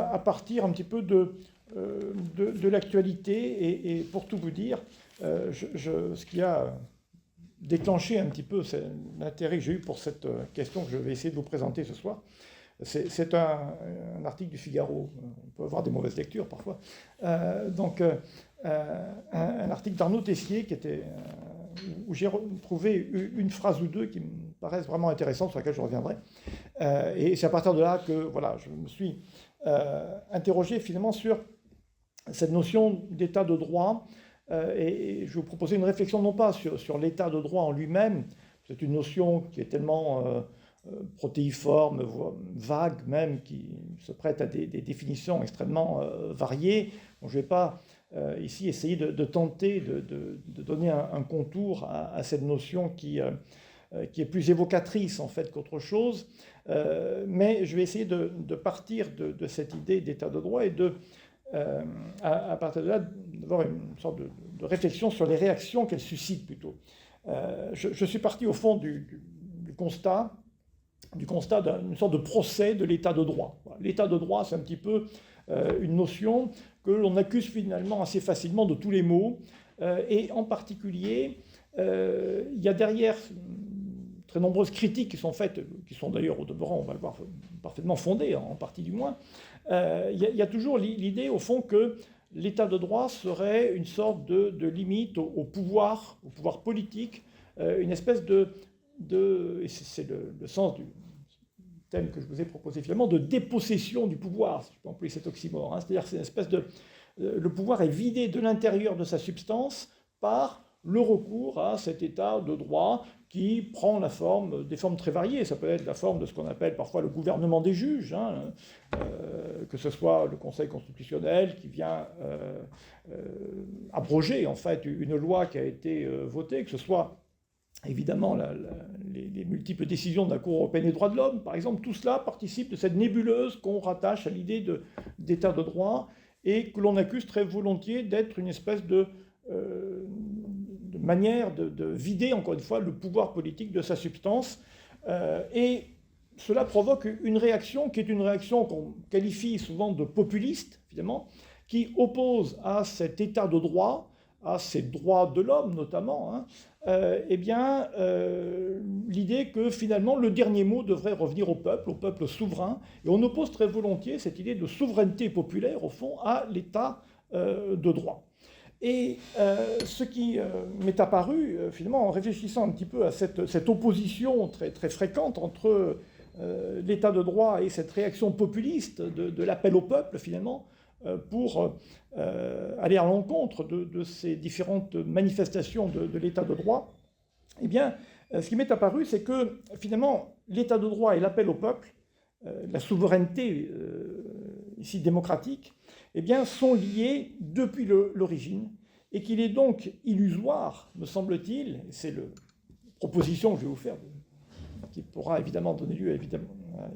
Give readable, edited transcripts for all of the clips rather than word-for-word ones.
à partir un petit peu de l'actualité. Et pour tout vous dire, ce qui a déclenché un petit peu l'intérêt que j'ai eu pour cette question que je vais essayer de vous présenter ce soir, c'est un article du Figaro. On peut avoir des mauvaises lectures parfois. Un article d'Arnaud Tessier où j'ai trouvé une phrase ou deux qui me paraissent vraiment intéressantes, sur laquelle je reviendrai. Et c'est à partir de là que voilà, je me suis interrogé finalement sur cette notion d'état de droit. Et je vais vous proposer une réflexion non pas sur l'état de droit en lui-même, c'est une notion qui est tellement protéiforme, vague même, qui se prête à des définitions extrêmement variées. Bon, je ne vais pas ici essayer de tenter de donner un contour à cette notion qui est plus évocatrice en fait qu'autre chose, mais je vais essayer de partir de cette idée d'état de droit et à partir de là d'avoir une sorte de réflexion sur les réactions qu'elle suscite plutôt. Je suis parti au fond du constat d'une sorte de procès de l'état de droit. L'état de droit, c'est un petit peu une notion que l'on accuse finalement assez facilement de tous les maux, et en particulier, il y a derrière très nombreuses critiques qui sont faites, qui sont d'ailleurs au demeurant, on va le voir, parfaitement fondées, en partie du moins. Il y a toujours l'idée, au fond, que l'état de droit serait une sorte de limite au pouvoir politique, une espèce et c'est le sens du thème que je vous ai proposé finalement, de dépossession du pouvoir, si je peux employer cet oxymore. C'est-à-dire que c'est une espèce le pouvoir est vidé de l'intérieur de sa substance par le recours à cet état de droit qui prend des formes très variées. Ça peut être la forme de ce qu'on appelle parfois le gouvernement des juges, que ce soit le Conseil constitutionnel qui vient abroger en fait une loi qui a été votée, que ce soit évidemment les multiples décisions de la Cour européenne des droits de l'homme, par exemple. Tout cela participe de cette nébuleuse qu'on rattache à l'idée d'état de droit et que l'on accuse très volontiers d'être une espèce de manière de vider, encore une fois, le pouvoir politique de sa substance. Et cela provoque une réaction qui est une réaction qu'on qualifie souvent de populiste, finalement, qui oppose à cet état de droit, à ces droits de l'homme notamment, l'idée que finalement le dernier mot devrait revenir au peuple souverain. Et on oppose très volontiers cette idée de souveraineté populaire, au fond, à l'état de droit. Et ce qui m'est apparu, finalement, en réfléchissant un petit peu à cette opposition très, très fréquente entre l'état de droit et cette réaction populiste de l'appel au peuple, finalement, pour aller à l'encontre de ces différentes manifestations de l'état de droit, eh bien, ce qui m'est apparu, c'est que, finalement, l'état de droit et l'appel au peuple, la souveraineté, ici démocratique, eh bien, sont liés depuis l'origine, et qu'il est donc illusoire, me semble-t-il, et c'est la proposition que je vais vous faire, qui pourra évidemment donner lieu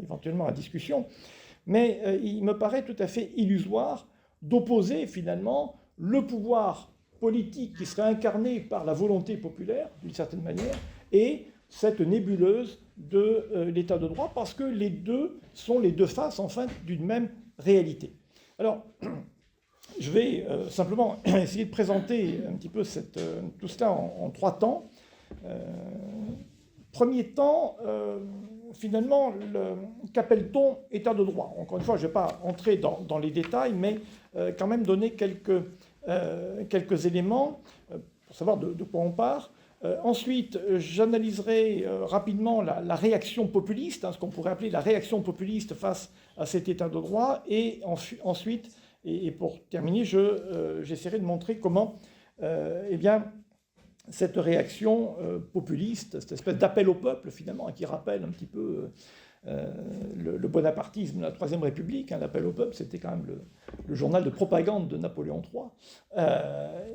éventuellement à discussion, mais il me paraît tout à fait illusoire d'opposer finalement le pouvoir politique qui serait incarné par la volonté populaire, d'une certaine manière, et cette nébuleuse de l'état de droit, parce que les deux sont les deux faces, enfin, d'une même réalité. Alors, je vais simplement essayer de présenter un petit peu tout cela en trois temps. Premier temps, finalement, qu'appelle-t-on état de droit? Encore une fois, je ne vais pas entrer dans les détails, mais quand même donner quelques éléments pour savoir de quoi on part. Ensuite, j'analyserai rapidement la réaction populiste, ce qu'on pourrait appeler la réaction populiste face à cet état de droit. Et ensuite, et pour terminer, j'essaierai de montrer comment cette réaction populiste, cette espèce d'appel au peuple, finalement, qui rappelle un petit peu le bonapartisme de la Troisième République. L'appel au peuple, c'était quand même le journal de propagande de Napoléon III,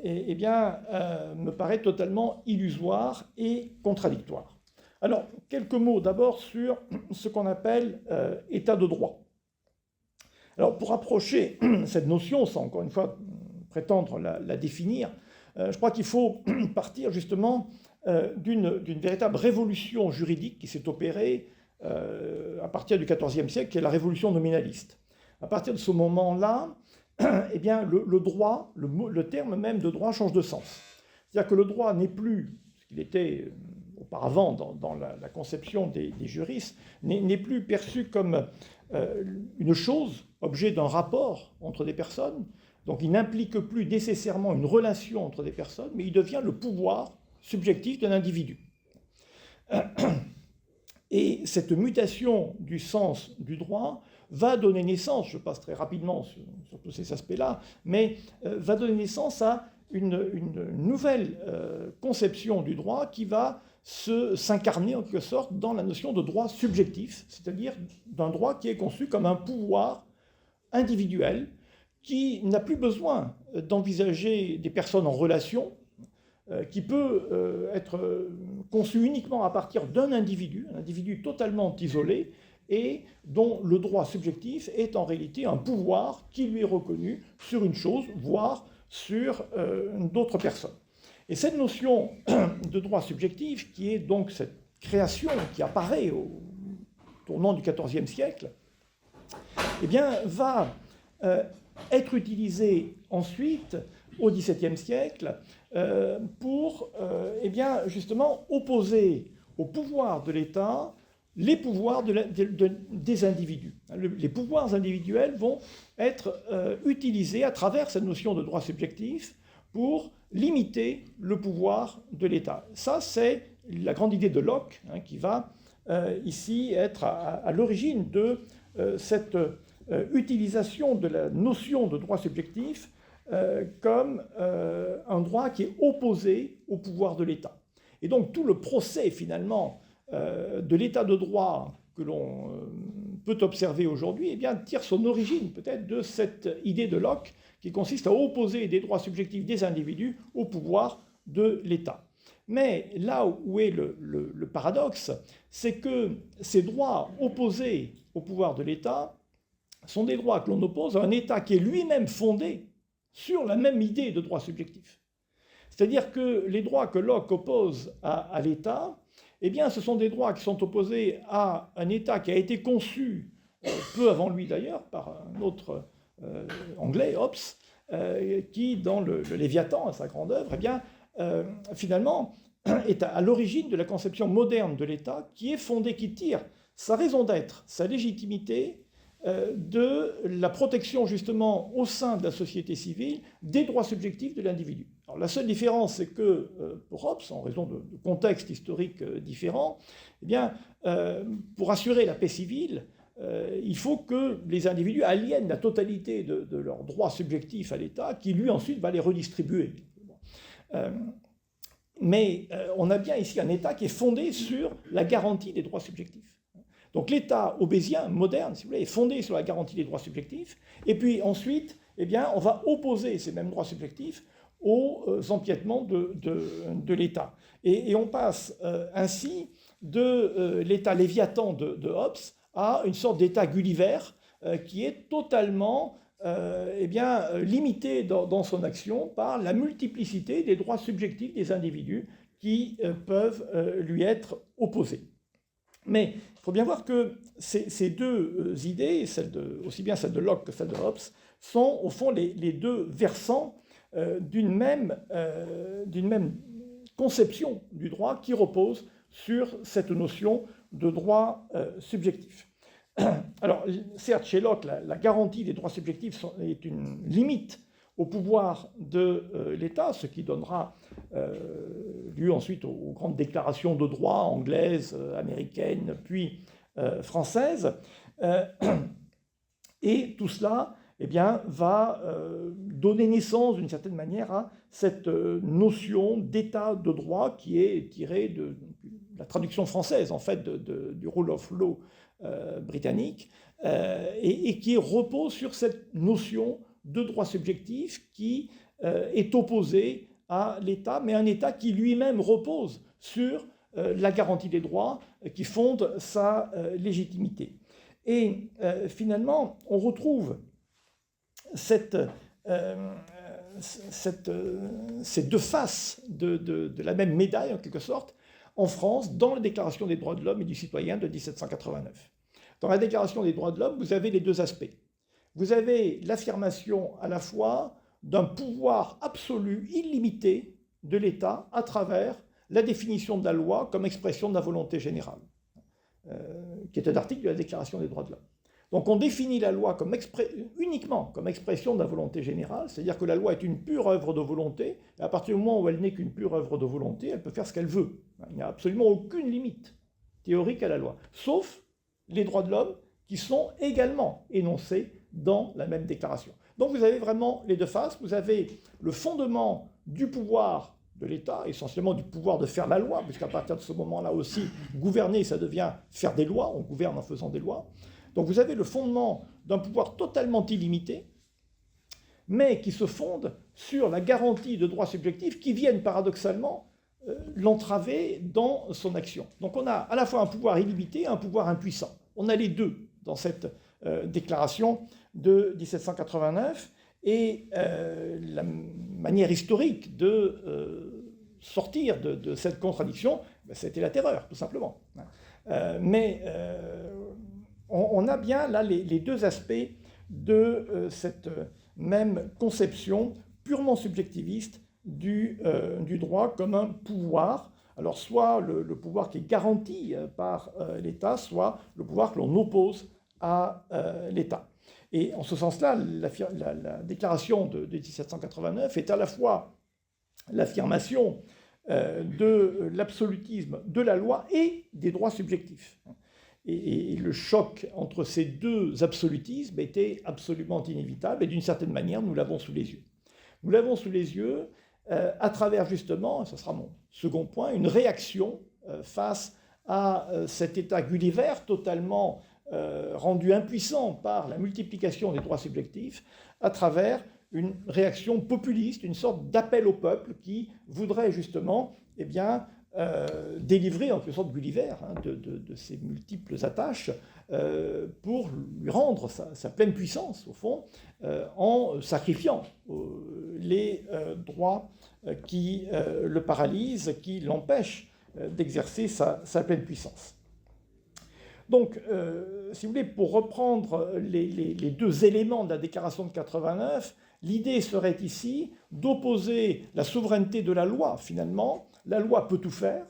me paraît totalement illusoire et contradictoire. Alors, quelques mots d'abord sur ce qu'on appelle état de droit. Alors, pour approcher cette notion, sans encore une fois prétendre la définir, je crois qu'il faut partir justement d'une véritable révolution juridique qui s'est opérée à partir du XIVe siècle, qui est la révolution nominaliste. à partir de ce moment-là, eh bien, le droit, le terme même de droit change de sens. C'est-à-dire que le droit n'est plus ce qu'il était auparavant dans la conception des juristes, n'est plus perçu comme une chose, objet d'un rapport entre des personnes. Donc il n'implique plus nécessairement une relation entre des personnes, mais il devient le pouvoir subjectif d'un individu. Et cette mutation du sens du droit va donner naissance, je passe très rapidement sur tous ces aspects-là, mais va donner naissance à une nouvelle conception du droit qui va s'incarner en quelque sorte dans la notion de droit subjectif, c'est-à-dire d'un droit qui est conçu comme un pouvoir individuel qui n'a plus besoin d'envisager des personnes en relation, qui peut être conçu uniquement à partir d'un individu, un individu totalement isolé, et dont le droit subjectif est en réalité un pouvoir qui lui est reconnu sur une chose, voire sur d'autres personnes. Et cette notion de droit subjectif, qui est donc cette création qui apparaît au tournant du XIVe siècle, eh bien, va être utilisée ensuite au XVIIe siècle pour eh bien, justement opposer au pouvoir de l'État les pouvoirs des individus. Les pouvoirs individuels vont être utilisés à travers cette notion de droit subjectif pour limiter le pouvoir de l'État. Ça, c'est la grande idée de Locke, qui va ici être à l'origine de cette utilisation de la notion de droit subjectif comme un droit qui est opposé au pouvoir de l'État. Et donc tout le procès finalement de l'état de droit que l'on peut observer aujourd'hui, eh bien, tire son origine peut-être de cette idée de Locke qui consiste à opposer des droits subjectifs des individus au pouvoir de l'État. Mais là où est le paradoxe, c'est que ces droits opposés au pouvoir de l'État sont des droits que l'on oppose à un État qui est lui-même fondé sur la même idée de droit subjectif. C'est-à-dire que les droits que Locke oppose à l'État, eh bien, ce sont des droits qui sont opposés à un État qui a été conçu, peu avant lui d'ailleurs, par un autre anglais, Hobbes, qui, dans le Léviathan, sa grande œuvre, eh bien, finalement, est à l'origine de la conception moderne de l'État, qui est fondée, qui tire sa raison d'être, sa légitimité, de la protection justement au sein de la société civile des droits subjectifs de l'individu. Alors la seule différence, c'est que pour Hobbes, en raison de contextes historiques différents, eh bien, pour assurer la paix civile, il faut que les individus aliènent la totalité de leurs droits subjectifs à l'État, qui lui ensuite va les redistribuer. Mais on a bien ici un État qui est fondé sur la garantie des droits subjectifs. Donc l'État hobbésien, moderne, si vous voulez, est fondé sur la garantie des droits subjectifs, et puis ensuite, eh bien, on va opposer ces mêmes droits subjectifs aux empiètements de l'État. Et on passe ainsi de l'État léviathan de Hobbes à une sorte d'État Gulliver qui est totalement eh bien, limité dans son action par la multiplicité des droits subjectifs des individus qui peuvent lui être opposés. Mais il faut bien voir que ces deux idées, aussi bien celle de Locke que celle de Hobbes, sont au fond les deux versants d'une même conception du droit qui repose sur cette notion de droit subjectif. Alors, certes, chez Locke, la garantie des droits subjectifs est une limite au pouvoir de l'État, ce qui donnera lieu ensuite aux grandes déclarations de droit anglaises, américaines, puis françaises. Et tout cela eh bien, va donner naissance, d'une certaine manière, à cette notion d'état de droit qui est tirée de la traduction française, en fait, du rule of law britannique, et qui repose sur cette notion de droit subjectif qui est opposé à l'État, mais un État qui lui-même repose sur la garantie des droits, qui fonde sa légitimité. Et finalement, on retrouve ces deux faces de la même médaille, en quelque sorte, en France, dans la Déclaration des droits de l'homme et du citoyen de 1789. Dans la Déclaration des droits de l'homme, vous avez les deux aspects. vous avez l'affirmation à la fois d'un pouvoir absolu, illimité de l'État à travers la définition de la loi comme expression de la volonté générale, qui est un article de la Déclaration des droits de l'homme. Donc on définit la loi uniquement comme expression de la volonté générale, c'est-à-dire que la loi est une pure œuvre de volonté, et à partir du moment où elle n'est qu'une pure œuvre de volonté, elle peut faire ce qu'elle veut. Il n'y a absolument aucune limite théorique à la loi, sauf les droits de l'homme qui sont également énoncés dans la même déclaration. Donc vous avez vraiment les deux faces, vous avez le fondement du pouvoir de l'État, essentiellement du pouvoir de faire la loi, puisqu'à partir de ce moment-là aussi, gouverner, ça devient faire des lois, on gouverne en faisant des lois. Donc vous avez le fondement d'un pouvoir totalement illimité, mais qui se fonde sur la garantie de droits subjectifs qui viennent paradoxalement l'entraver dans son action. Donc on a à la fois un pouvoir illimité et un pouvoir impuissant. On a les deux dans cette déclaration de 1789, et la manière historique de sortir de cette contradiction, c'était la terreur, tout simplement. On a bien là les deux aspects de cette même conception purement subjectiviste du droit comme un pouvoir. Alors soit le pouvoir qui est garanti par l'État, soit le pouvoir que l'on oppose à l'État. Et en ce sens-là, la déclaration de 1789 est à la fois l'affirmation de l'absolutisme de la loi et des droits subjectifs. Et le choc entre ces deux absolutismes était absolument inévitable, et d'une certaine manière, nous l'avons sous les yeux. Nous l'avons sous les yeux à travers justement, et ce sera mon second point, une réaction face à cet état Gulliver totalement rendu impuissant par la multiplication des droits subjectifs, à travers une réaction populiste, une sorte d'appel au peuple qui voudrait justement délivrer en quelque sorte Gulliver de ses multiples attaches pour lui rendre sa pleine puissance, au fond, en sacrifiant les droits qui le paralysent, qui l'empêchent d'exercer sa pleine puissance. Donc, si vous voulez, pour reprendre les deux éléments de la déclaration de 89, l'idée serait ici d'opposer la souveraineté de la loi, finalement, la loi peut tout faire,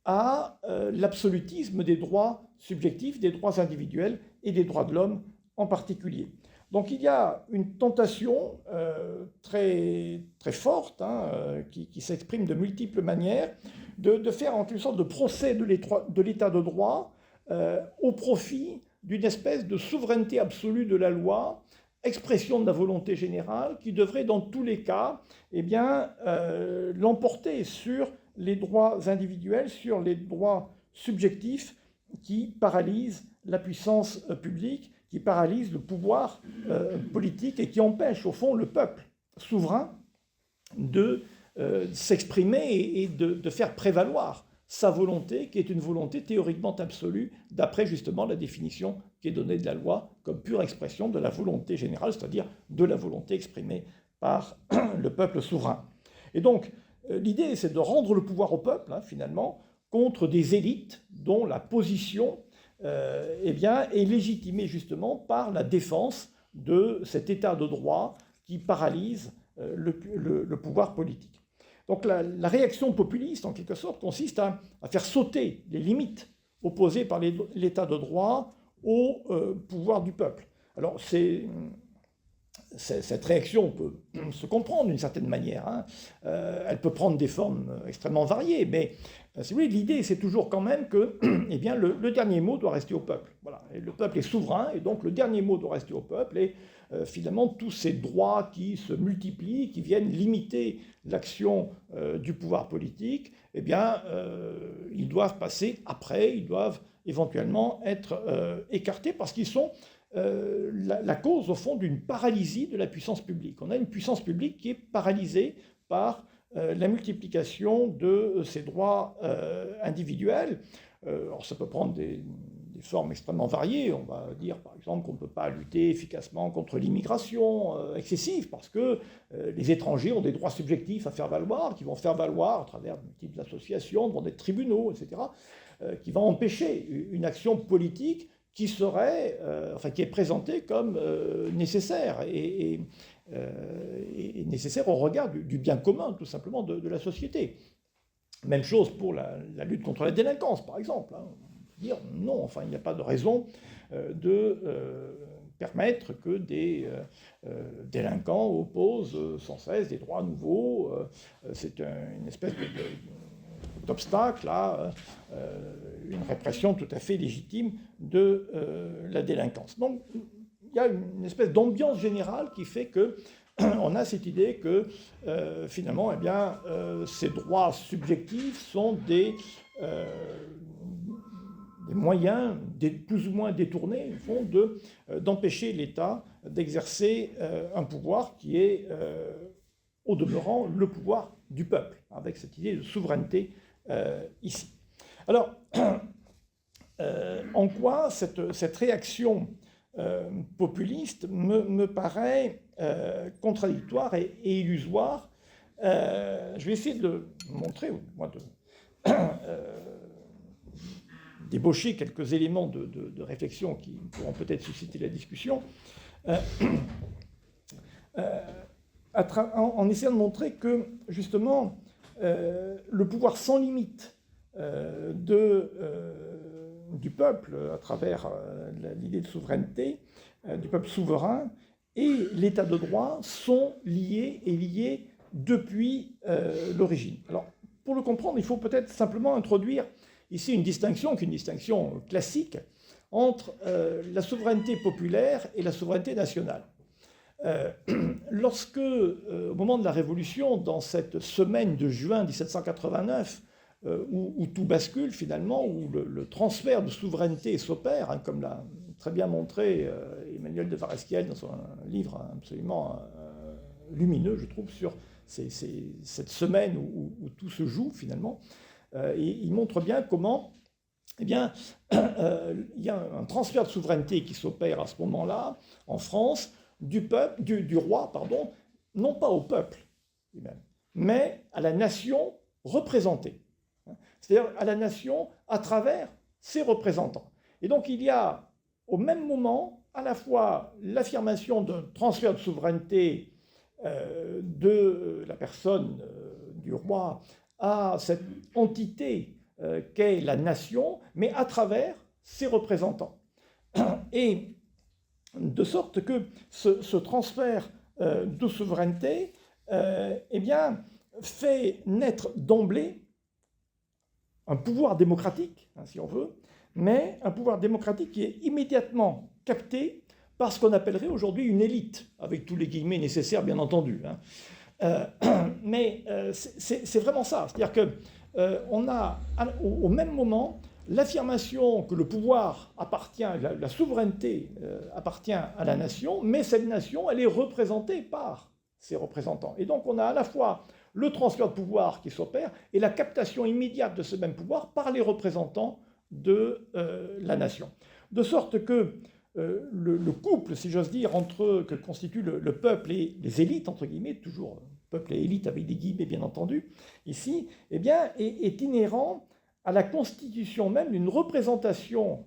à l'absolutisme des droits subjectifs, des droits individuels et des droits de l'homme en particulier. Donc il y a une tentation très, très forte qui s'exprime de multiples manières de faire en quelque sorte de procès de l'état de droit au profit d'une espèce de souveraineté absolue de la loi, expression de la volonté générale, qui devrait dans tous les cas l'emporter sur les droits individuels, sur les droits subjectifs qui paralysent la puissance publique, qui paralysent le pouvoir politique et qui empêchent au fond le peuple souverain de s'exprimer et de faire prévaloir sa volonté, qui est une volonté théoriquement absolue, d'après justement la définition qui est donnée de la loi comme pure expression de la volonté générale, c'est-à-dire de la volonté exprimée par le peuple souverain. Et donc, l'idée, c'est de rendre le pouvoir au peuple, finalement, contre des élites dont la position est légitimée justement par la défense de cet état de droit qui paralyse le pouvoir politique. Donc la réaction populiste, en quelque sorte, consiste à faire sauter les limites opposées par l'état de droit au pouvoir du peuple. Alors cette réaction peut se comprendre d'une certaine manière. Elle peut prendre des formes extrêmement variées, mais si vous voulez, l'idée, c'est toujours quand même que le dernier mot doit rester au peuple. Voilà. Et le peuple est souverain, et donc le dernier mot doit rester au peuple, et finalement, tous ces droits qui se multiplient, qui viennent limiter l'action du pouvoir politique, ils doivent passer après, ils doivent éventuellement être écartés parce qu'ils sont la cause, au fond, d'une paralysie de la puissance publique. On a une puissance publique qui est paralysée par la multiplication de ces droits individuels. Alors ça peut prendre des formes extrêmement variées. On va dire, par exemple, qu'on ne peut pas lutter efficacement contre l'immigration excessive parce que les étrangers ont des droits subjectifs à faire valoir, qui vont faire valoir à travers de multiples associations, devant des tribunaux, etc., qui vont empêcher une action politique qui serait, qui est présenté comme nécessaire et nécessaire au regard du bien commun, tout simplement, de la société. Même chose pour la lutte contre la délinquance, par exemple. Hein. Dire non, il n'y a pas de raison de permettre que des délinquants opposent sans cesse des droits nouveaux. C'est une espèce d'obstacle à une répression tout à fait légitime de la délinquance. Donc, il y a une espèce d'ambiance générale qui fait que on a cette idée que finalement, ces droits subjectifs sont des moyens plus ou moins détournés, au fond, d'empêcher l'État d'exercer un pouvoir qui est, au demeurant, le pouvoir du peuple, avec cette idée de souveraineté ici. Alors, en quoi cette réaction populiste me paraît contradictoire et illusoire. Je vais essayer de montrer, ou moi débaucher quelques éléments de réflexion qui pourront peut-être susciter la discussion, en essayant de montrer que, justement, le pouvoir sans limite du peuple, à travers l'idée de souveraineté, du peuple souverain, et l'état de droit sont liés depuis l'origine. Alors, pour le comprendre, il faut peut-être simplement introduire ici une distinction, qui est une distinction classique, entre la souveraineté populaire et la souveraineté nationale. Lorsque, au moment de la Révolution, dans cette semaine de juin 1789, où tout bascule finalement, où le transfert de souveraineté s'opère, hein, comme l'a très bien montré Emmanuel de Varesquiel dans son livre absolument lumineux, je trouve, sur cette semaine où tout se joue finalement. Et il montre bien comment il y a un transfert de souveraineté qui s'opère à ce moment-là, en France, du roi, non pas au peuple lui-même, mais à la nation représentée. C'est-à-dire à la nation à travers ses représentants. Et donc il y a au même moment à la fois l'affirmation d'un transfert de souveraineté de la personne du roi à cette entité qu'est la nation, mais à travers ses représentants. Et de sorte que ce transfert de souveraineté fait naître d'emblée un pouvoir démocratique, hein, si on veut, mais un pouvoir démocratique qui est immédiatement capté par ce qu'on appellerait aujourd'hui une élite, avec tous les guillemets nécessaires, bien entendu. Hein. Mais c'est vraiment ça. C'est-à-dire qu'on a, au même moment, l'affirmation que le pouvoir appartient, la souveraineté appartient à la nation, mais cette nation, elle est représentée par ses représentants. Et donc on a à la fois le transfert de pouvoir qui s'opère et la captation immédiate de ce même pouvoir par les représentants de la nation. De sorte que le couple, si j'ose dire, que constitue le peuple et les élites, entre guillemets, toujours peuple et élite avec des guillemets bien entendu, ici, est inhérent à la constitution même d'une représentation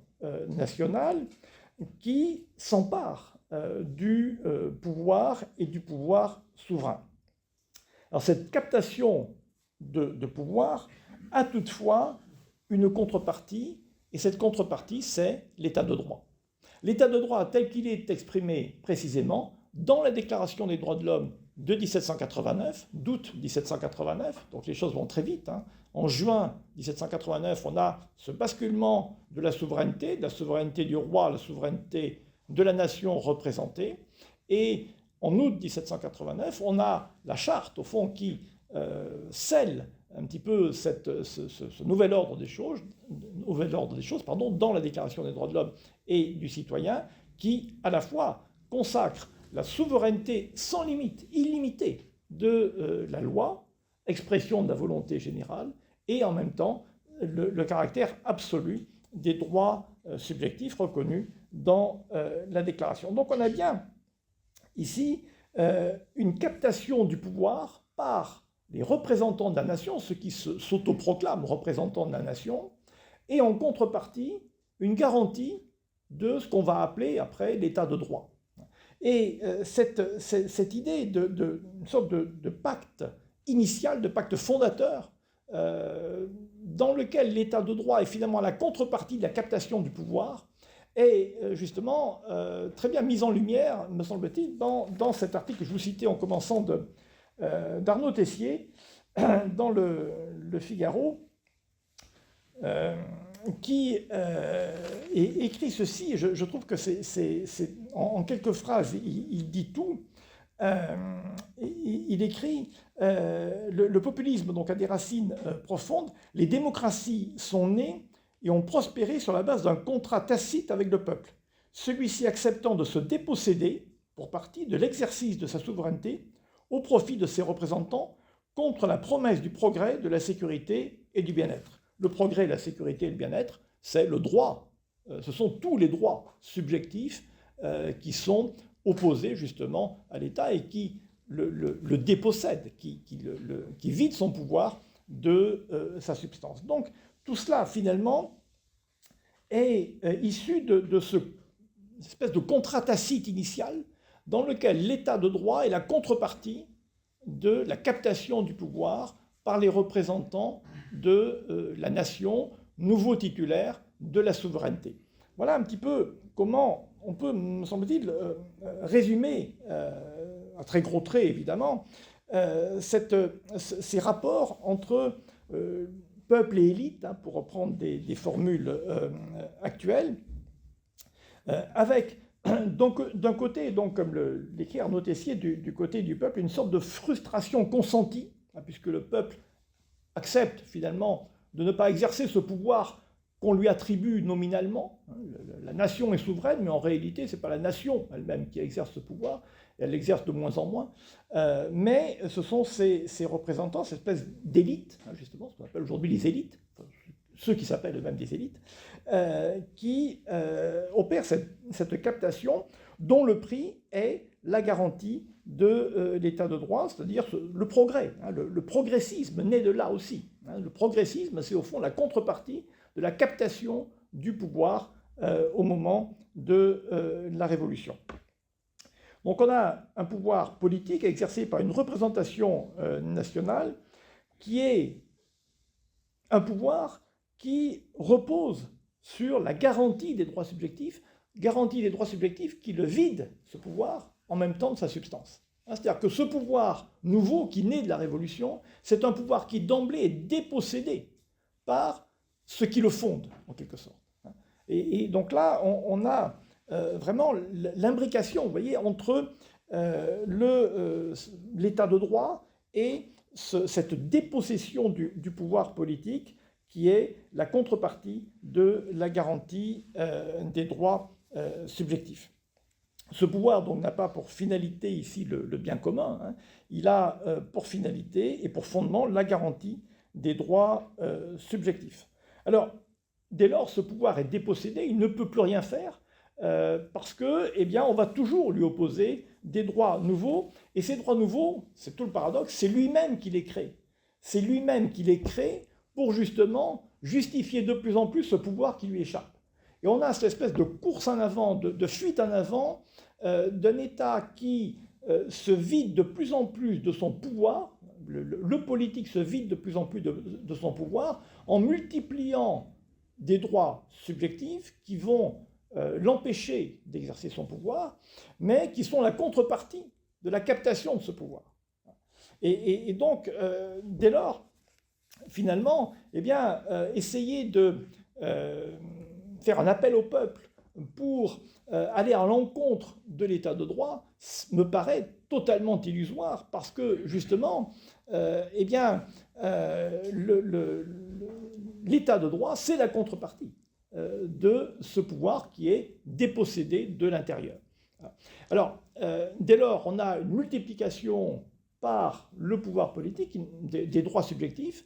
nationale qui s'empare du pouvoir et du pouvoir souverain. Alors cette captation de pouvoir a toutefois une contrepartie, et cette contrepartie, c'est l'état de droit. L'état de droit tel qu'il est exprimé précisément dans la Déclaration des droits de l'homme de 1789, d'août 1789, donc les choses vont très vite. Hein. En juin 1789, on a ce basculement de la souveraineté du roi à la souveraineté de la nation représentée, et en août 1789, on a la charte, au fond, qui scelle un petit peu ce nouvel ordre des choses, dans la Déclaration des droits de l'homme et du citoyen, qui, à la fois, consacre la souveraineté sans limite, illimitée, de la loi, expression de la volonté générale, et en même temps, le caractère absolu des droits subjectifs reconnus dans la Déclaration. Donc on a bien ici une captation du pouvoir par les représentants de la nation, ceux qui s'autoproclament représentants de la nation, et en contrepartie, une garantie de ce qu'on va appeler après l'état de droit. Et cette idée une sorte de pacte initial, de pacte fondateur, dans lequel l'état de droit est finalement la contrepartie de la captation du pouvoir, est justement très bien mise en lumière, me semble-t-il, dans cet article que je vous citais en commençant d'Arnaud Tessier, dans le Figaro, qui écrit ceci, et je trouve que en quelques phrases, il dit tout. Il écrit le populisme donc a des racines profondes. Les démocraties sont nées et ont prospéré sur la base d'un contrat tacite avec le peuple, celui-ci acceptant de se déposséder pour partie de l'exercice de sa souveraineté au profit de ses représentants contre la promesse du progrès, de la sécurité et du bien-être. Le progrès, la sécurité et le bien-être, c'est le droit. Ce sont tous les droits subjectifs qui sont opposés justement à l'État et qui le dépossèdent, qui vide son pouvoir de sa substance. Donc tout cela finalement est issu de cette espèce de contrat tacite initial dans lequel l'État de droit est la contrepartie de la captation du pouvoir par les représentants de la nation, nouveaux titulaires de la souveraineté. Voilà un petit peu comment on peut, me semble-t-il, résumer, à très gros traits évidemment, ces rapports entre peuple et élite, hein, pour reprendre des formules actuelles, avec donc d'un côté, donc, comme l'écrit Arnaud Tessier, du côté du peuple, une sorte de frustration consentie, hein, puisque le peuple accepte finalement de ne pas exercer ce pouvoir qu'on lui attribue nominalement. La nation est souveraine, mais en réalité, ce n'est pas la nation elle-même qui exerce ce pouvoir, elle l'exerce de moins en moins, mais ce sont ces représentants, cette espèce d'élite, hein, justement, ce qu'on appelle aujourd'hui les élites, enfin, ceux qui s'appellent eux-mêmes des élites, qui opèrent cette captation dont le prix est la garantie de l'état de droit, c'est-à-dire le progrès. Hein, le progressisme naît de là aussi. Hein, le progressisme, c'est au fond la contrepartie de la captation du pouvoir au moment de la Révolution. Donc on a un pouvoir politique exercé par une représentation nationale qui est un pouvoir qui repose sur la garantie des droits subjectifs qui le vide, ce pouvoir, en même temps de sa substance. C'est-à-dire que ce pouvoir nouveau qui naît de la Révolution, c'est un pouvoir qui d'emblée est dépossédé par ce qui le fonde, en quelque sorte. Et donc là, on a vraiment l'imbrication, vous voyez, entre l'état de droit et cette dépossession du pouvoir politique qui est la contrepartie de la garantie des droits subjectifs. Ce pouvoir donc n'a pas pour finalité ici le bien commun, hein, il a pour finalité et pour fondement la garantie des droits subjectifs. Alors, dès lors, ce pouvoir est dépossédé, il ne peut plus rien faire parce que, eh bien, on va toujours lui opposer des droits nouveaux, et ces droits nouveaux, c'est tout le paradoxe, c'est lui-même qui les crée. C'est lui-même qui les crée pour justement justifier de plus en plus ce pouvoir qui lui échappe. Et on a cette espèce de course en avant, de fuite en avant, d'un État qui se vide de plus en plus de son pouvoir, le politique se vide de plus en plus de son pouvoir, en multipliant des droits subjectifs qui vont l'empêcher d'exercer son pouvoir, mais qui sont la contrepartie de la captation de ce pouvoir. Et donc, dès lors, finalement, eh bien, essayer de faire un appel au peuple pour aller à l'encontre de l'état de droit me paraît totalement illusoire parce que, justement, eh bien, l'état de droit, c'est la contrepartie de ce pouvoir qui est dépossédé de l'intérieur. Alors, dès lors, on a une multiplication par le pouvoir politique des droits subjectifs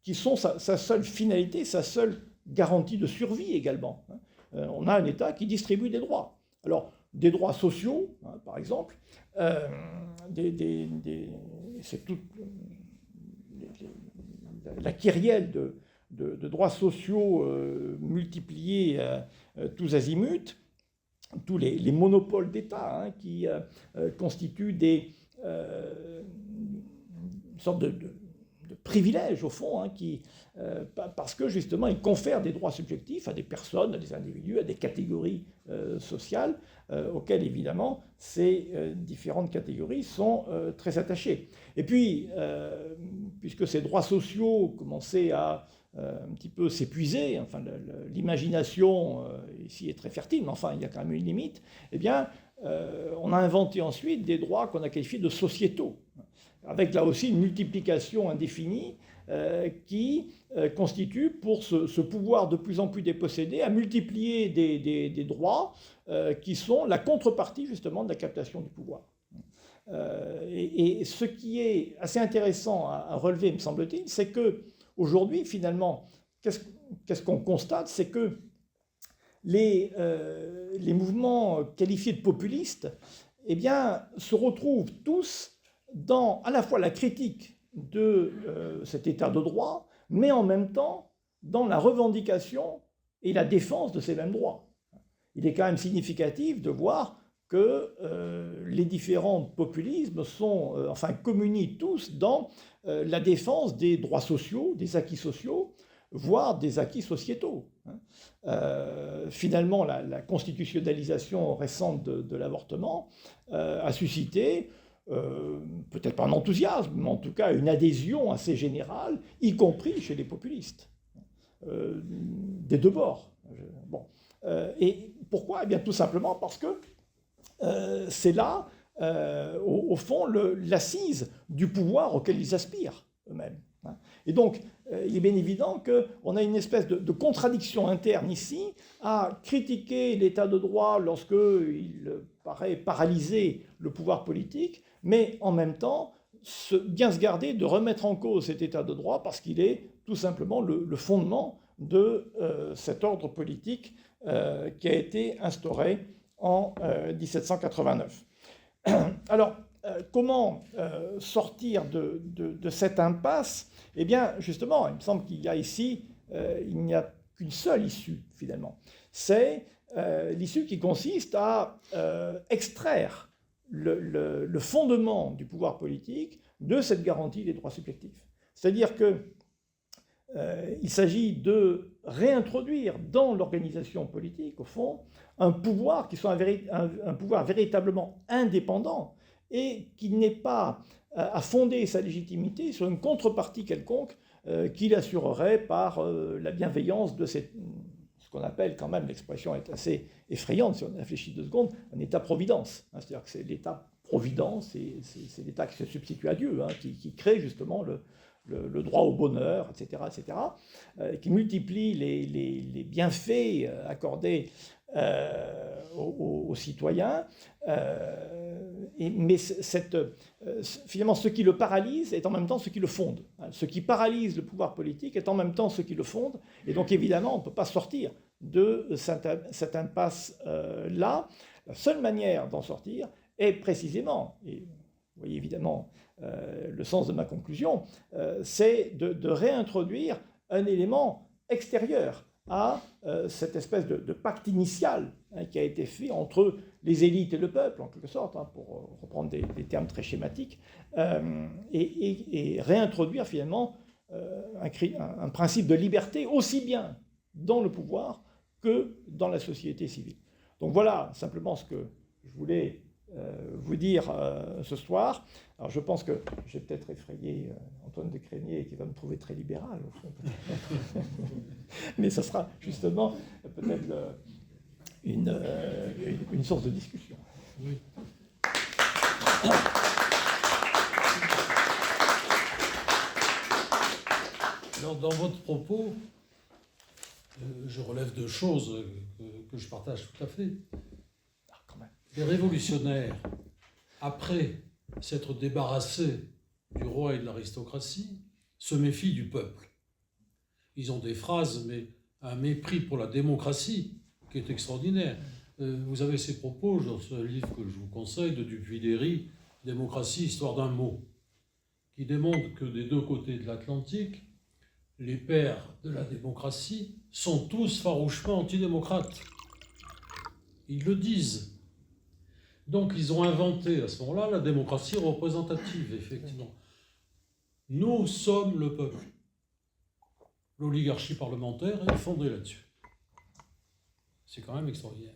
qui sont sa seule finalité, sa seule garantie de survie également. On a un État qui distribue des droits. Alors, des droits sociaux, hein, par exemple, c'est toute la kyrielle de droits sociaux multipliés tous azimuts, tous les monopoles d'État hein, qui constituent des sortes de privilèges, au fond, hein, parce que justement, ils confèrent des droits subjectifs à des personnes, à des individus, à des catégories sociales, auxquelles, évidemment, ces différentes catégories sont très attachées. Et puis, puisque ces droits sociaux commençaient à un petit peu s'épuiser, enfin, l'imagination ici est très fertile, mais enfin, il y a quand même une limite, eh bien, on a inventé ensuite des droits qu'on a qualifiés de sociétaux, avec là aussi une multiplication indéfinie qui constitue pour ce pouvoir de plus en plus dépossédé à multiplier des droits qui sont la contrepartie justement de la captation du pouvoir. Et ce qui est assez intéressant à relever, me semble-t-il, c'est qu'aujourd'hui, finalement, qu'est-ce qu'on constate? C'est que les mouvements qualifiés de populistes eh bien, se retrouvent tous dans à la fois la critique de cet état de droit, mais en même temps dans la revendication et la défense de ces mêmes droits. Il est quand même significatif de voir que les différents populismes communient tous dans la défense des droits sociaux, des acquis sociaux, voire des acquis sociétaux. Finalement, la constitutionnalisation récente de l'avortement a suscité peut-être pas un enthousiasme, mais en tout cas une adhésion assez générale, y compris chez les populistes, des deux bords. Bon. Et pourquoi? Eh bien, tout simplement parce que c'est là, au fond, l'assise du pouvoir auquel ils aspirent eux-mêmes. Et donc, il est bien évident qu'on a une espèce de contradiction interne ici à critiquer l'état de droit lorsqu'il paraît paralyser le pouvoir politique, mais en même temps, bien se garder de remettre en cause cet état de droit parce qu'il est tout simplement le fondement de cet ordre politique qui a été instauré en 1789. Alors, comment sortir de cette impasse? Eh bien, justement, il me semble qu'il y a ici, il n'y a qu'une seule issue, finalement. C'est l'issue qui consiste à extraire le fondement du pouvoir politique de cette garantie des droits subjectifs. C'est-à-dire qu'il s'agit de réintroduire dans l'organisation politique, au fond, un pouvoir qui soit un pouvoir véritablement indépendant et qui n'ait pas à fonder sa légitimité sur une contrepartie quelconque qu'il assurerait par la bienveillance de ce qu'on appelle quand même, l'expression est assez effrayante si on réfléchit 2 secondes, un État-providence. C'est-à-dire que c'est l'État-providence, c'est l'État qui se substitue à Dieu, qui crée justement le droit au bonheur, etc., qui multiplie les bienfaits accordés aux citoyens, mais finalement ce qui le paralyse est en même temps ce qui le fonde. Ce qui paralyse le pouvoir politique est en même temps ce qui le fonde, et donc évidemment on ne peut pas sortir de cette impasse-là. La seule manière d'en sortir est précisément, et vous voyez évidemment le sens de ma conclusion, c'est de réintroduire un élément extérieur à cette espèce de pacte initial qui a été fait entre les élites et le peuple, en quelque sorte, pour reprendre des termes très schématiques, et réintroduire finalement un principe de liberté aussi bien dans le pouvoir que dans la société civile. Donc voilà simplement ce que je voulais vous dire ce soir. Alors je pense que j'ai peut-être effrayé Antoine de Crémier qui va me trouver très libéral au fond. Mais ça sera justement peut-être une source de discussion. Oui. Alors dans votre propos, je relève 2 choses que je partage tout à fait. Les révolutionnaires, après s'être débarrassés du roi et de l'aristocratie, se méfient du peuple. Ils ont des phrases, mais un mépris pour la démocratie qui est extraordinaire. Vous avez ces propos dans ce livre que je vous conseille, de Dupuy-Déry, « Démocratie, histoire d'un mot », qui démontre que des 2 côtés de l'Atlantique, les pères de la démocratie sont tous farouchement antidémocrates. Ils le disent. Donc ils ont inventé à ce moment-là la démocratie représentative, effectivement. Nous sommes le peuple. L'oligarchie parlementaire est fondée là-dessus. C'est quand même extraordinaire.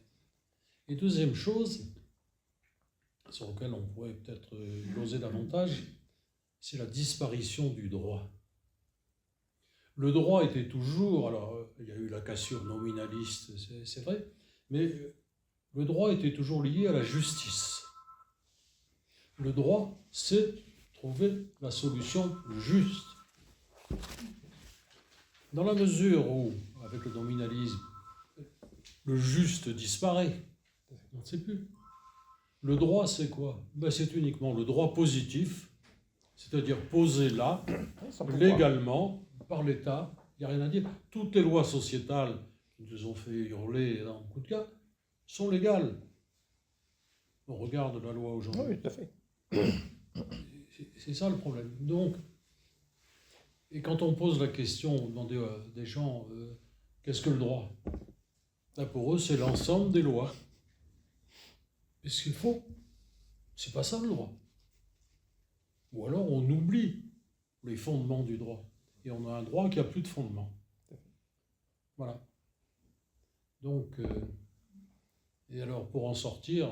Et deuxième chose, sur laquelle on pourrait peut-être gloser davantage, c'est la disparition du droit. Le droit était toujours, alors il y a eu la cassure nominaliste, c'est vrai, mais le droit était toujours lié à la justice. Le droit, c'est trouver la solution juste. Dans la mesure où, avec le nominalisme, le juste disparaît, on ne sait plus. Le droit, c'est quoi? C'est uniquement le droit positif, c'est-à-dire posé là, légalement, par l'État. Il n'y a rien à dire. Toutes les lois sociétales qui nous ont fait hurler dans beaucoup de cas sont légales. On regarde la loi aujourd'hui. Oui, tout à fait. C'est ça le problème. Donc, et quand on pose la question, on demande à des gens, qu'est-ce que le droit? Là, pour eux, c'est l'ensemble des lois. Et ce qu'il faut, c'est pas ça le droit. Ou alors on oublie les fondements du droit. Et on a un droit qui n'a plus de fondement. Voilà. Donc, et alors pour en sortir,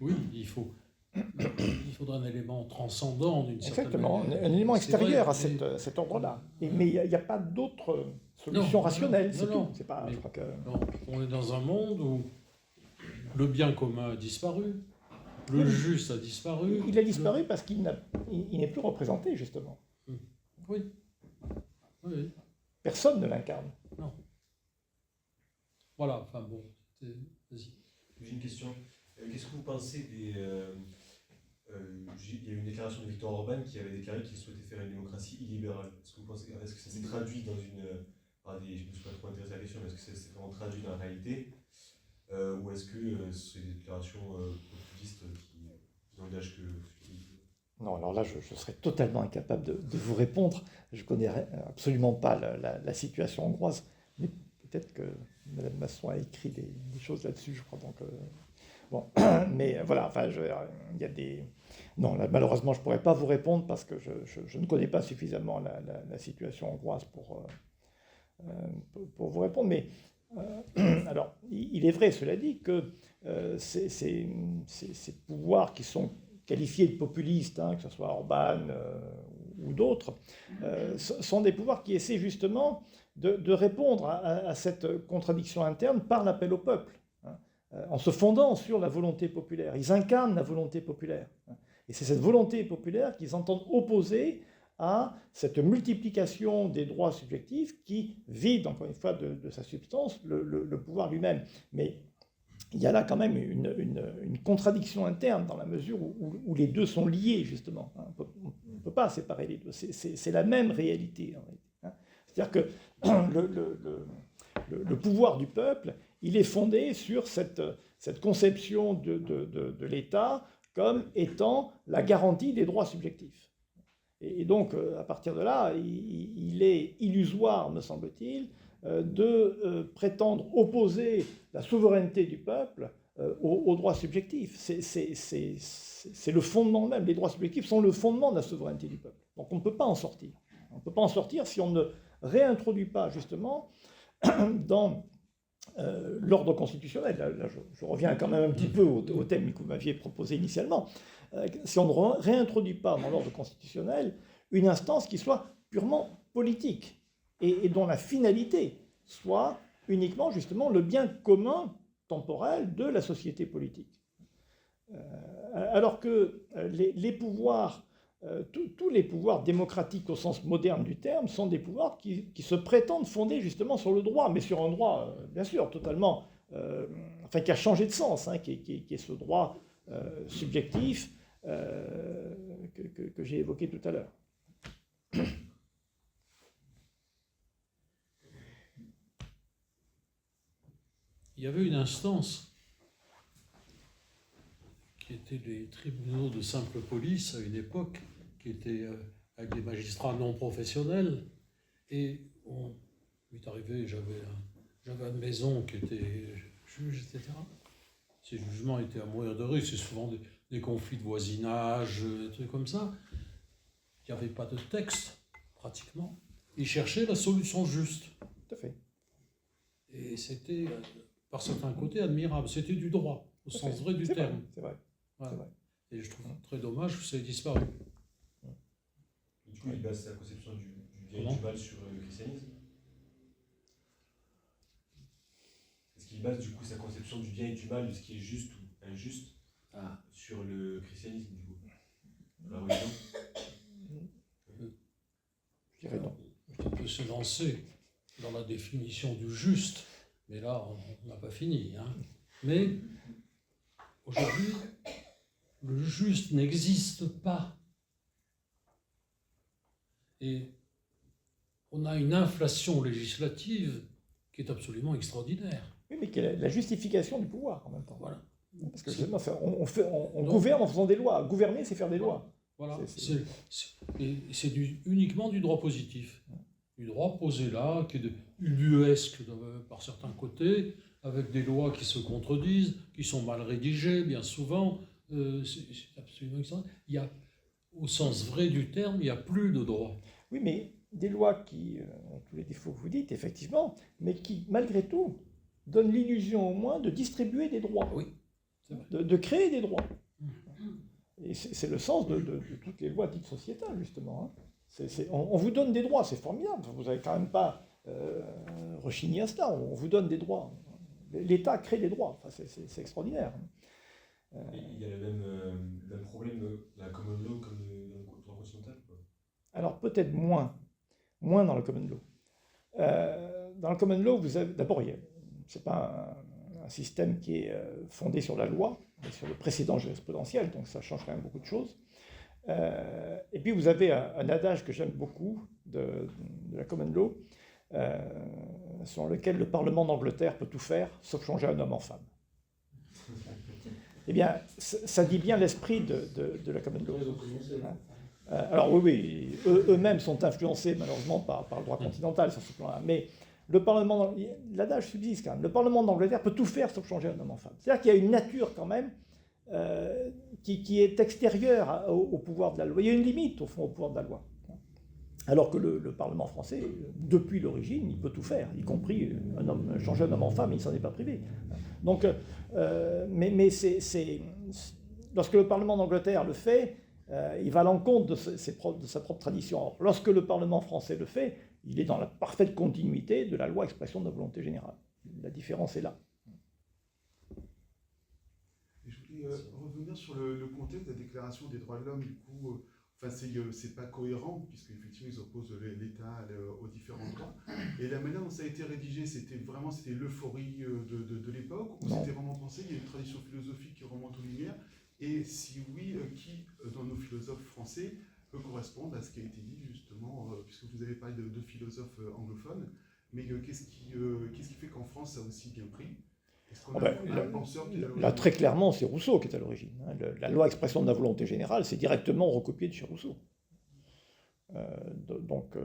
oui, il faudra un élément transcendant d'une certaine manière. Exactement, un élément extérieur à cet ordre-là. Mais il n'y a pas d'autre solution rationnelle, c'est tout. C'est pas, non, on est dans un monde où le bien commun a disparu, le juste a disparu. Il a disparu parce qu'il n'est plus représenté, justement. Oui. Oui. Personne ne l'incarne. Non. Voilà, enfin bon, vas-y. J'ai une question. Qu'est-ce que vous pensez des... il y a eu une déclaration de Viktor Orban qui avait déclaré qu'il souhaitait faire une démocratie illibérale. Est-ce que ça s'est traduit dans une... je ne me suis pas trop intéressé à la question, mais est-ce que c'est vraiment traduit dans la réalité ou est-ce que c'est des déclarations populistes qui n'engagent que... Non, alors là, je serais totalement incapable de vous répondre. Je ne connais absolument pas la situation hongroise, mais peut-être que Mme Masson a écrit des choses là-dessus, je crois. Donc, bon, mais voilà, enfin, il y a des... Non, là, malheureusement, je ne pourrais pas vous répondre parce que je ne connais pas suffisamment la situation hongroise pour vous répondre. Mais alors, il est vrai, cela dit, que ces pouvoirs qui sont qualifiés de populistes, que ce soit Orban ou d'autres, sont des pouvoirs qui essaient justement de répondre à cette contradiction interne par l'appel au peuple, en se fondant sur la volonté populaire. Ils incarnent la volonté populaire. Et c'est cette volonté populaire qu'ils entendent opposer à cette multiplication des droits subjectifs qui vide, encore une fois, de sa substance le pouvoir lui-même. Mais il y a là quand même une contradiction interne dans la mesure où les deux sont liés, justement. On ne peut pas séparer les deux. C'est la même réalité, en réalité. C'est-à-dire que le pouvoir du peuple, il est fondé sur cette conception de l'État comme étant la garantie des droits subjectifs. Et donc, à partir de là, il est illusoire, me semble-t-il, de prétendre opposer la souveraineté du peuple aux droits subjectifs. C'est le fondement même. Les droits subjectifs sont le fondement de la souveraineté du peuple. Donc on ne peut pas en sortir. On ne peut pas en sortir si on ne réintroduit pas, justement, dans l'ordre constitutionnel. Là, je reviens quand même un petit peu au thème que vous m'aviez proposé initialement. Si on ne réintroduit pas dans l'ordre constitutionnel une instance qui soit purement politique et dont la finalité soit uniquement justement le bien commun temporel de la société politique. Alors que les pouvoirs, tous les pouvoirs démocratiques au sens moderne du terme, sont des pouvoirs qui se prétendent fondés justement sur le droit, mais sur un droit, bien sûr, totalement, qui a changé de sens, qui est ce droit subjectif que j'ai évoqué tout à l'heure. Il y avait une instance qui était les tribunaux de simple police à une époque, qui était avec des magistrats non professionnels. Et il m'est arrivé, j'avais une maison qui était juge, etc. Ces jugements étaient à mourir de rire, c'est souvent des conflits de voisinage, des trucs comme ça. Il n'y avait pas de texte, pratiquement. Ils cherchaient la solution juste. Tout à fait. Et c'était, par certains côtés, admirable. C'était du droit, au sens vrai du terme. C'est vrai. Voilà. C'est vrai. Et je trouve très dommage que ça ait disparu. Du coup, il base sa conception du bien et Comment du mal sur le christianisme. Est-ce qu'il base du coup sa conception du bien et du mal, de ce qui est juste ou injuste, sur le christianisme du coup, la religion? Je dirais non. On peut se lancer dans la définition du juste, mais là, on n'a pas fini. Hein. Mais aujourd'hui, le juste n'existe pas. Et on a une inflation législative qui est absolument extraordinaire. Oui, mais quelle est la justification du pouvoir en même temps. Voilà. Parce que on gouverne en faisant des lois. Gouverner, c'est faire des lois. Voilà. C'est uniquement du droit positif. Du droit posé là, qui est ubuesque par certains côtés, avec des lois qui se contredisent, qui sont mal rédigées, bien souvent. C'est absolument extraordinaire. Il y a, au sens vrai du terme, il n'y a plus de droit. Oui, mais des lois qui ont tous les défauts que vous dites, effectivement, mais qui, malgré tout, donnent l'illusion au moins de distribuer des droits. Oui. De créer des droits. Et c'est le sens de toutes les lois dites sociétales, justement. Hein. On vous donne des droits, c'est formidable. Vous n'avez quand même pas rechigné à cela. On vous donne des droits. L'État crée des droits. Enfin, c'est extraordinaire. Et il y a le même problème de la common law comme dans le droit continental, quoi. Alors peut-être moins dans le common law. Dans le common law, vous avez d'abord, c'est pas un système qui est fondé sur la loi, mais sur le précédent jurisprudentiel, donc ça change quand même beaucoup de choses. Et puis vous avez un adage que j'aime beaucoup de la common law, selon lequel le Parlement d'Angleterre peut tout faire, sauf changer un homme en femme. Eh bien, ça dit bien l'esprit de la common law. Alors oui, eux-mêmes sont influencés malheureusement par le droit continental sur ce plan-là, mais le Parlement, l'adage subsiste quand même, le Parlement d'Angleterre peut tout faire sauf changer un homme en femme. C'est-à-dire qu'il y a une nature quand même qui est extérieure au pouvoir de la loi. Il y a une limite au fond au pouvoir de la loi. Alors que le Parlement français, depuis l'origine, il peut tout faire, y compris changer un homme en femme, il ne s'en est pas privé. Donc, mais lorsque le Parlement d'Angleterre le fait, il va à l'encontre de sa propre tradition. Alors, lorsque le Parlement français le fait, il est dans la parfaite continuité de la loi expression de la volonté générale. La différence est là. Et je voulais revenir sur le contexte de la Déclaration des droits de l'homme. Du coup, c'est pas cohérent, puisqu'effectivement, ils opposent l'État aux différents droits. Et la manière dont ça a été rédigé, c'était l'euphorie de l'époque, ou c'était vraiment pensé, il y a une tradition philosophique qui remonte aux Lumières, et si oui, qui, dans nos philosophes français, peut correspondre à ce qui a été dit, justement, puisque vous avez parlé de philosophes anglophones, mais qu'est-ce qui fait qu'en France, ça a aussi bien pris? Là, très clairement, c'est Rousseau qui est à l'origine. La loi expression de la volonté générale, c'est directement recopié de chez Rousseau. Donc,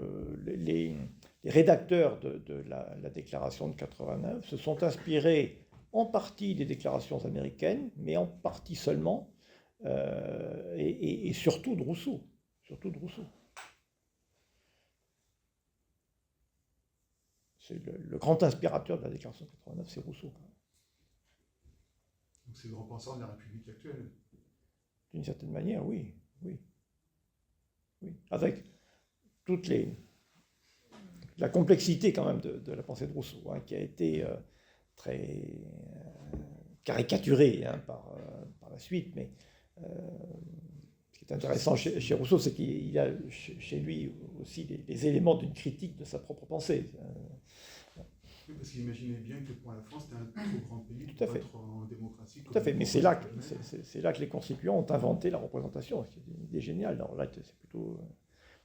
les rédacteurs de la déclaration de 89 se sont inspirés en partie des déclarations américaines, mais en partie seulement, et surtout de Rousseau. Surtout de Rousseau. C'est le grand inspirateur de la déclaration de 89, c'est Rousseau. Donc c'est le grand penseur de la République actuelle. D'une certaine manière, oui. Avec toute la complexité quand même de la pensée de Rousseau, hein, qui a été très caricaturée par la suite, mais ce qui est intéressant chez Rousseau, c'est qu'il a chez lui aussi les éléments d'une critique de sa propre pensée. Oui, parce qu'il imaginait bien que pour la France, c'était un trop grand pays, tout à fait. Être en démocratie. Tout à fait, mais c'est là que les constituants ont inventé la représentation. C'est une idée géniale. Alors là, c'est plutôt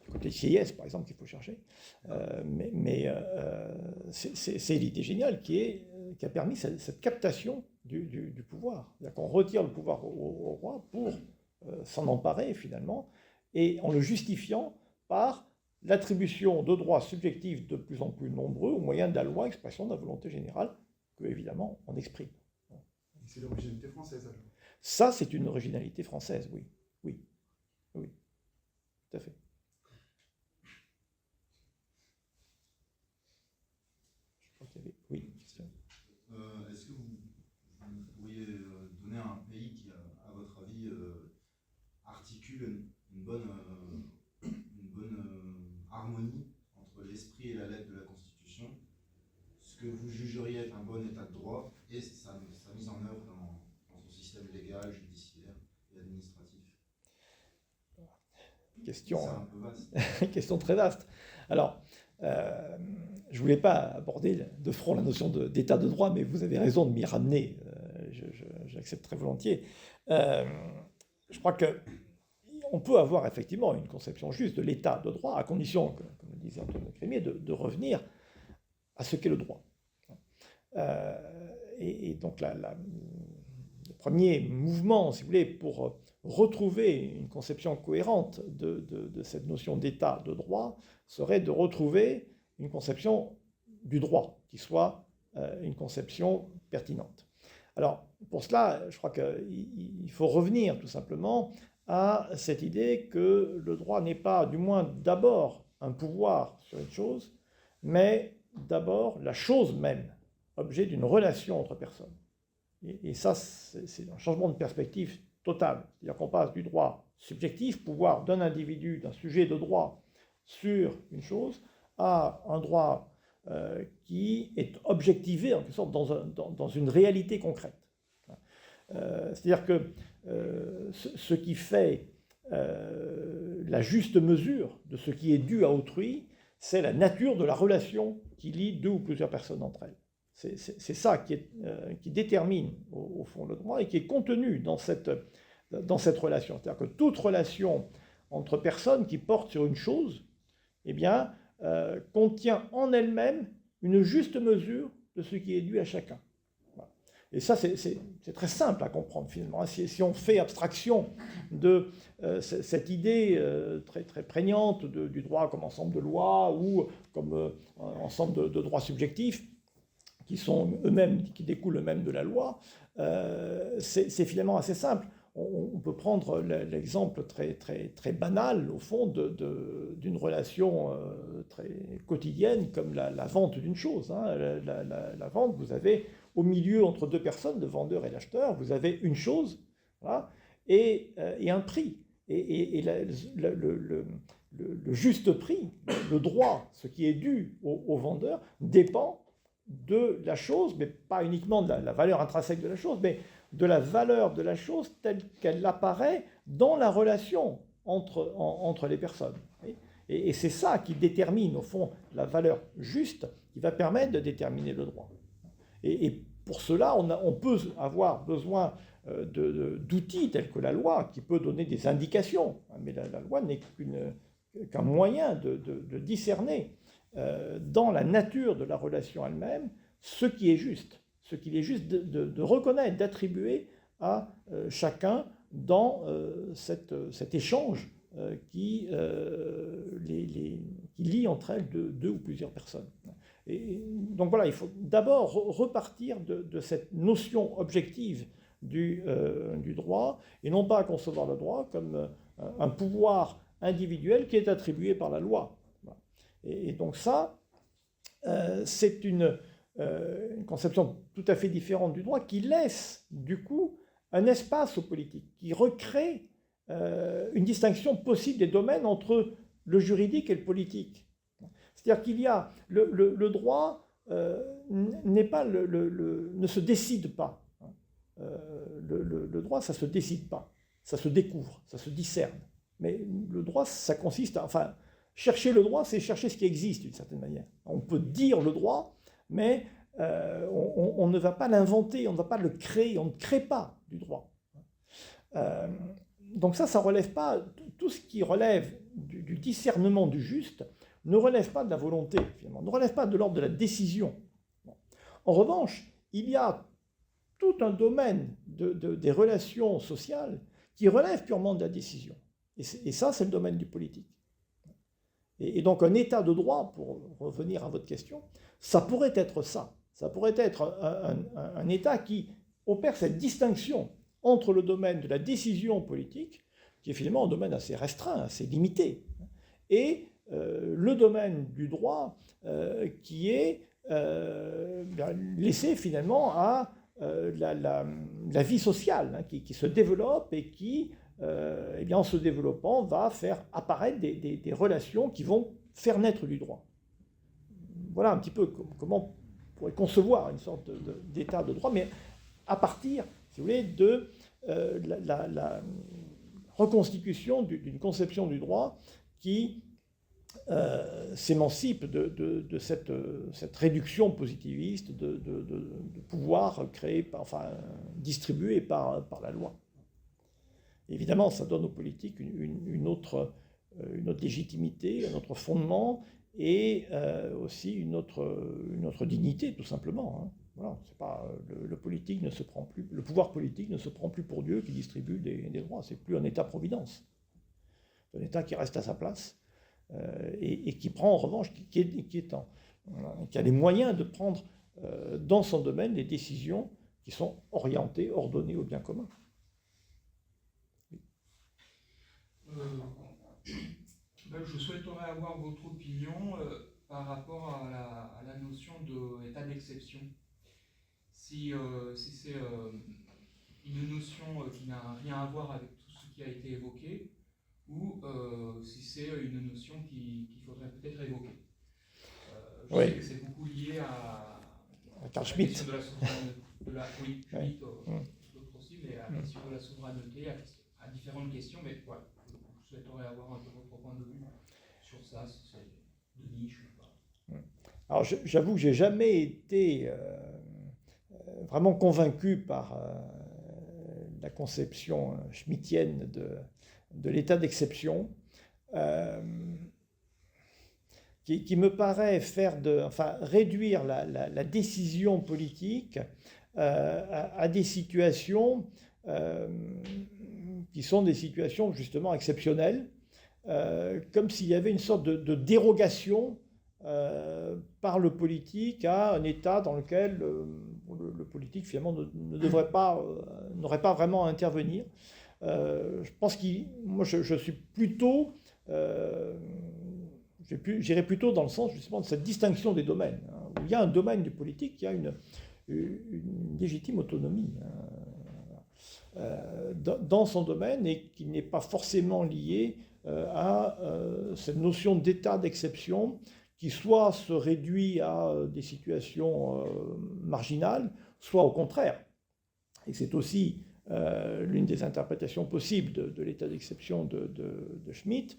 du côté Sieyès, par exemple, qu'il faut chercher. C'est l'idée géniale qui a permis cette captation du pouvoir. C'est-à-dire qu'on retire le pouvoir au roi pour s'en emparer, finalement, et en le justifiant par l'attribution de droits subjectifs de plus en plus nombreux au moyen de la loi expression de la volonté générale, que, évidemment, on exprime. Et c'est l'originalité française, alors. Ça, c'est une originalité française, oui. Oui. Oui. Tout à fait. Je crois qu'il y avait... Oui, une question. Est-ce que vous pourriez donner un pays qui, à votre avis, articule une bonne harmonie entre l'esprit et la lettre de la Constitution, ce que vous jugeriez être un bon état de droit et sa mise en œuvre dans son système légal, judiciaire et administratif? Question, c'est un peu vaste. question très vaste. Alors, je ne voulais pas aborder de front la notion d'état de droit, mais vous avez raison de m'y ramener. J'accepte très volontiers. Je crois qu'on peut avoir effectivement une conception juste de l'état de droit, à condition, comme le disait Antoine Crémier, de revenir à ce qu'est le droit. Et donc le premier mouvement, si vous voulez, pour retrouver une conception cohérente de cette notion d'état de droit serait de retrouver une conception du droit qui soit une conception pertinente. Alors, pour cela, je crois qu'il faut revenir tout simplement à cette idée que le droit n'est pas, du moins d'abord, un pouvoir sur une chose, mais d'abord la chose même, objet d'une relation entre personnes. Et ça, c'est un changement de perspective total. C'est-à-dire qu'on passe du droit subjectif, pouvoir d'un individu, d'un sujet de droit sur une chose, à un droit qui est objectivé, en quelque sorte, dans une réalité concrète. C'est-à-dire que ce qui fait la juste mesure de ce qui est dû à autrui, c'est la nature de la relation qui lie deux ou plusieurs personnes entre elles. C'est ça qui détermine, au fond, le droit et qui est contenu dans cette relation. C'est-à-dire que toute relation entre personnes qui portent sur une chose, eh bien, contient en elle-même une juste mesure de ce qui est dû à chacun. Voilà. Et ça, c'est très simple à comprendre, finalement. Si on fait abstraction de cette idée très, très prégnante du droit comme ensemble de lois ou comme ensemble de droits subjectifs, qui sont eux-mêmes, qui découlent eux-mêmes de la loi, c'est finalement assez simple. On peut prendre l'exemple très, très, très banal, au fond, d'une relation très quotidienne comme la vente d'une chose. Hein. La vente, vous avez au milieu, entre deux personnes, le vendeur et l'acheteur, vous avez une chose, voilà, et un prix. Et le juste prix, le droit, ce qui est dû au vendeur, dépend de la chose, mais pas uniquement de la valeur intrinsèque de la chose, mais de la valeur de la chose telle qu'elle apparaît dans la relation entre les personnes. Et c'est ça qui détermine, au fond, la valeur juste, qui va permettre de déterminer le droit. Et pour cela, on peut avoir besoin d'outils tels que la loi, qui peut donner des indications, mais la loi n'est qu'un moyen de discerner dans la nature de la relation elle-même ce qui est juste. Ce qu'il est juste de reconnaître, d'attribuer à chacun dans cet échange qui lie entre elles deux ou plusieurs personnes. Et donc voilà, il faut d'abord repartir de cette notion objective du droit, et non pas concevoir le droit comme un pouvoir individuel qui est attribué par la loi. Et donc ça, c'est une conception tout à fait différente du droit qui laisse du coup un espace aux politiques, qui recrée une distinction possible des domaines entre le juridique et le politique. C'est-à-dire qu'il y a le droit ne se décide pas. Le droit, ça ne se décide pas, ça se découvre, ça se discerne. Mais le droit, ça consiste à... Enfin, chercher le droit, c'est chercher ce qui existe d'une certaine manière. On peut dire le droit, mais on ne va pas l'inventer, on ne va pas le créer, on ne crée pas du droit. Donc ça relève pas, tout ce qui relève du discernement du juste ne relève pas de la volonté, finalement, ne relève pas de l'ordre de la décision. En revanche, il y a tout un domaine des relations sociales qui relève purement de la décision. Et ça, c'est le domaine du politique. Et donc un état de droit, pour revenir à votre question, ça pourrait être ça. ça pourrait être un État qui opère cette distinction entre le domaine de la décision politique, qui est finalement un domaine assez restreint, assez limité, et le domaine du droit qui est laissé finalement à la vie sociale, hein, qui se développe et qui, eh bien, en se développant, va faire apparaître des relations qui vont faire naître du droit. Voilà un petit peu comment on pourrait concevoir une sorte d'état de droit, mais à partir, si vous voulez, de la reconstitution d'une conception du droit qui s'émancipe de cette réduction positiviste de pouvoir créé, distribué par la loi. Évidemment, ça donne aux politiques une autre légitimité, un autre fondement et aussi une autre dignité, tout simplement. Hein. Voilà, c'est pas, le pouvoir politique ne se prend plus pour Dieu qui distribue des droits. C'est plus un État-providence. C'est un État qui reste à sa place et qui prend en revanche, qui a les moyens de prendre dans son domaine des décisions qui sont orientées, ordonnées au bien commun. Je souhaiterais avoir votre opinion par rapport à la notion d'état d'exception. Si c'est une notion qui n'a rien à voir avec tout ce qui a été évoqué, ou si c'est une notion qu'il faudrait peut-être évoquer. Je sais que c'est beaucoup lié à Carl Schmitt. La question de la souveraineté, Schmitt, d'autres aussi, mais à la question de la souveraineté, à différentes questions, mais voilà, je souhaiterais avoir un peu votre point de vue sur ça, si c'est de niche ou pas. Alors j'avoue que j'ai jamais été vraiment convaincu par la conception schmittienne de l'état d'exception, qui me paraît réduire la décision politique à des situations qui sont des situations justement exceptionnelles, comme s'il y avait une sorte de dérogation par le politique à un état dans lequel le politique finalement n'aurait pas vraiment à intervenir. Je pense moi je suis plutôt, j'irais plutôt dans le sens justement de cette distinction des domaines, hein, où il y a un domaine du politique qui a une légitime autonomie dans son domaine et qui n'est pas forcément lié à cette notion d'état d'exception qui soit se réduit à des situations marginales, soit au contraire. Et c'est aussi l'une des interprétations possibles de l'état d'exception de Schmitt,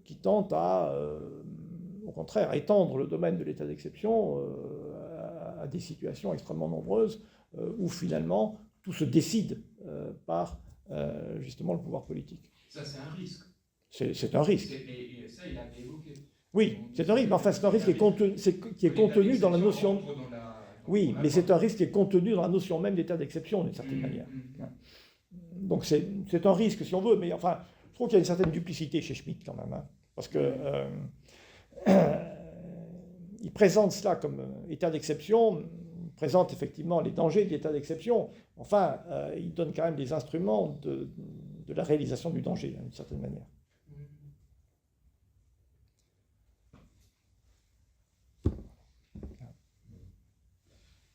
qui tente au contraire, à étendre le domaine de l'état d'exception à des situations extrêmement nombreuses où finalement tout se décide par justement le pouvoir politique. Ça, c'est un risque. C'est un risque. Et ça, il l'avait évoqué. Oui, c'est un risque, mais enfin c'est un risque qui est contenu dans la notion... Oui, mais c'est un risque qui est contenu dans la notion même d'état d'exception, d'une certaine manière. Donc c'est un risque, si on veut, mais enfin, je trouve qu'il y a une certaine duplicité chez Schmitt quand même, hein, parce que il présente cela comme état d'exception, il présente effectivement les dangers de l'état d'exception, enfin, il donne quand même des instruments de la réalisation du danger, d'une certaine manière.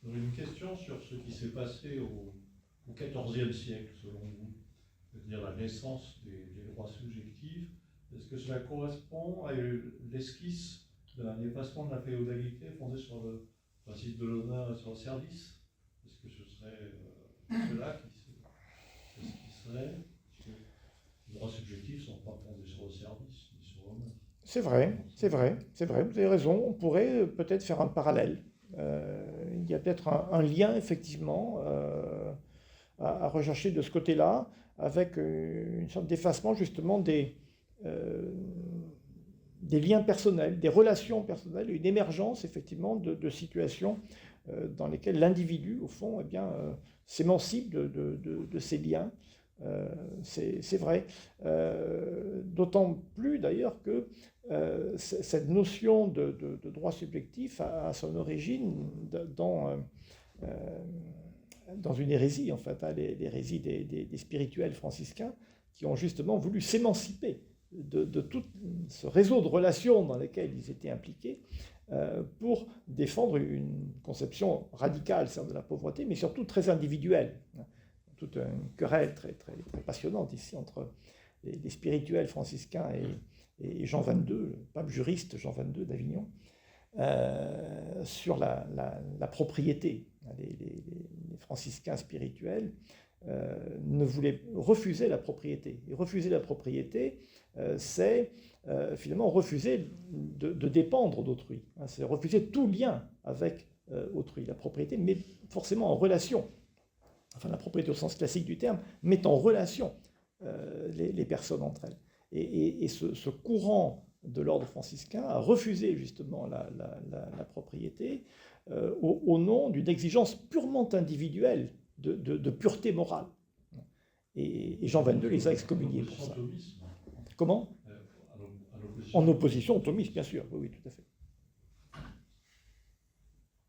Une question sur ce qui s'est passé au XIVe siècle, selon vous, c'est-à-dire la naissance des droits subjectifs. Est-ce que cela correspond à l'esquisse d'un effacement de la féodalité fondée sur le principe de l'honneur et sur le service? Est-ce que ce serait cela qui serait les droits subjectifs ne sont pas fondés sur le service, ni sur l'honneur? C'est vrai, vous avez raison, on pourrait peut-être faire un parallèle. Il y a peut-être un lien, effectivement, à rechercher de ce côté-là, avec une sorte d'effacement, justement, des liens personnels, des relations personnelles, une émergence, effectivement, de situations dans lesquelles l'individu, au fond, s'émancipe de ces liens, c'est vrai. D'autant plus d'ailleurs que cette notion de droit subjectif a son origine dans une hérésie, en fait, hein, l'hérésie des spirituels franciscains qui ont justement voulu s'émanciper de tout ce réseau de relations dans lesquelles ils étaient impliqués pour défendre une conception radicale, certes, de la pauvreté, mais surtout très individuelle. Toute une querelle très, très, très passionnante ici entre les spirituels franciscains et Jean XXII, le pape juriste Jean XXII d'Avignon, sur la propriété. Les franciscains spirituels refusaient la propriété. Et refuser la propriété, c'est finalement refuser de dépendre d'autrui. Hein, c'est refuser tout lien avec autrui. La propriété met forcément en relation, enfin la propriété au sens classique du terme, met en relation les personnes entre elles. Et ce courant de l'ordre franciscain a refusé justement la propriété au nom d'une exigence purement individuelle de pureté morale. Et Jean XXII les a excommuniés pour ça. Comment ? En opposition au thomisme, bien sûr, oui, tout à fait.